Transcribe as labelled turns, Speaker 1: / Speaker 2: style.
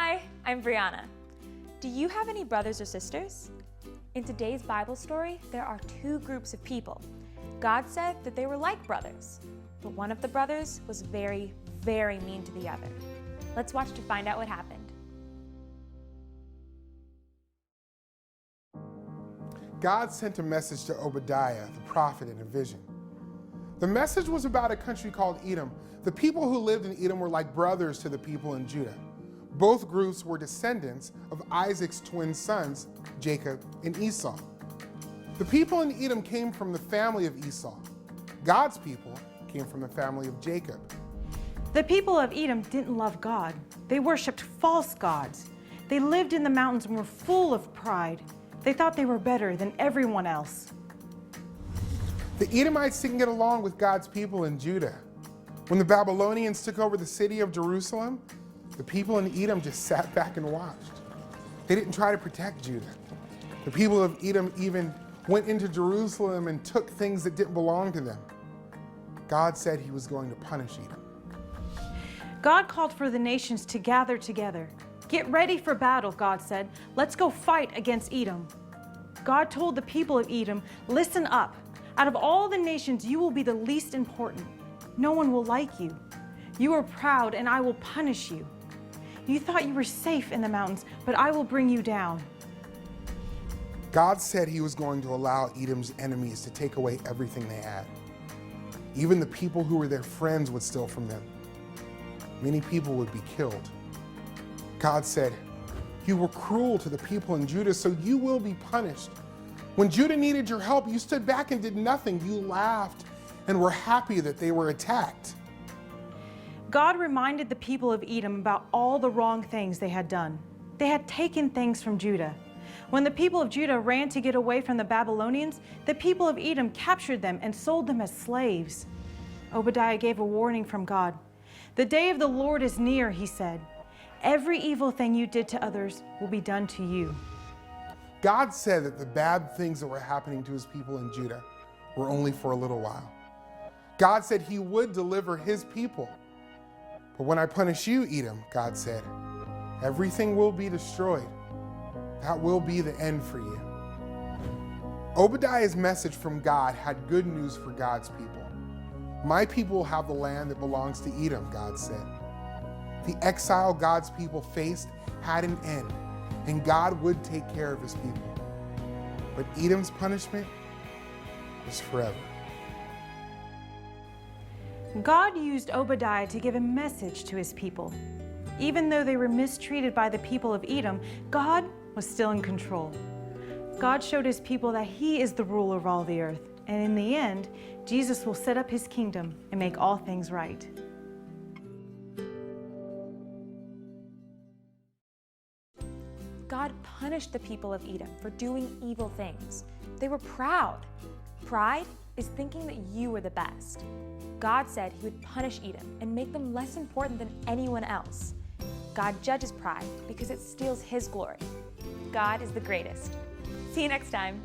Speaker 1: Hi, I'm Brianna. Do you have any brothers or sisters? In today's Bible story, there are two groups of people. God said that they were like brothers, but one of the brothers was very, very mean to the other. Let's watch to find out what happened.
Speaker 2: God sent a message to Obadiah, the prophet, in a vision. The message was about a country called Edom. The people who lived in Edom were like brothers to the people in Judah. Both groups were descendants of Isaac's twin sons, Jacob and Esau. The people in Edom came from the family of Esau. God's people came from the family of Jacob.
Speaker 3: The people of Edom didn't love God. They worshipped false gods. They lived in the mountains and were full of pride. They thought they were better than everyone else.
Speaker 2: The Edomites didn't get along with God's people in Judah. When the Babylonians took over the city of Jerusalem, the people in Edom just sat back and watched. They didn't try to protect Judah. The people of Edom even went into Jerusalem and took things that didn't belong to them. God said he was going to punish Edom.
Speaker 3: God called for the nations to gather together. Get ready for battle, God said. Let's go fight against Edom. God told the people of Edom, listen up. Out of all the nations, you will be the least important. No one will like you. You are proud, and I will punish you. You thought you were safe in the mountains, but I will bring you down.
Speaker 2: God said he was going to allow Edom's enemies to take away everything they had. Even the people who were their friends would steal from them. Many people would be killed. God said, you were cruel to the people in Judah, so you will be punished. When Judah needed your help, you stood back and did nothing. You laughed and were happy that they were attacked.
Speaker 3: God reminded the people of Edom about all the wrong things they had done. They had taken things from Judah. When the people of Judah ran to get away from the Babylonians, the people of Edom captured them and sold them as slaves. Obadiah gave a warning from God. The day of the Lord is near, he said. Every evil thing you did to others will be done to you.
Speaker 2: God said that the bad things that were happening to his people in Judah were only for a little while. God said he would deliver his people. But when I punish you, Edom, God said, everything will be destroyed. That will be the end for you. Obadiah's message from God had good news for God's people. My people will have the land that belongs to Edom, God said. The exile God's people faced had an end, and God would take care of his people. But Edom's punishment was forever.
Speaker 3: God used Obadiah to give a message to his people. Even though they were mistreated by the people of Edom, God was still in control. God showed his people that he is the ruler of all the earth, and in the end, Jesus will set up his kingdom and make all things right.
Speaker 1: God punished the people of Edom for doing evil things. They were proud. Pride is thinking that you were the best. God said he would punish Edom and make them less important than anyone else. God judges pride because it steals his glory. God is the greatest. See you next time.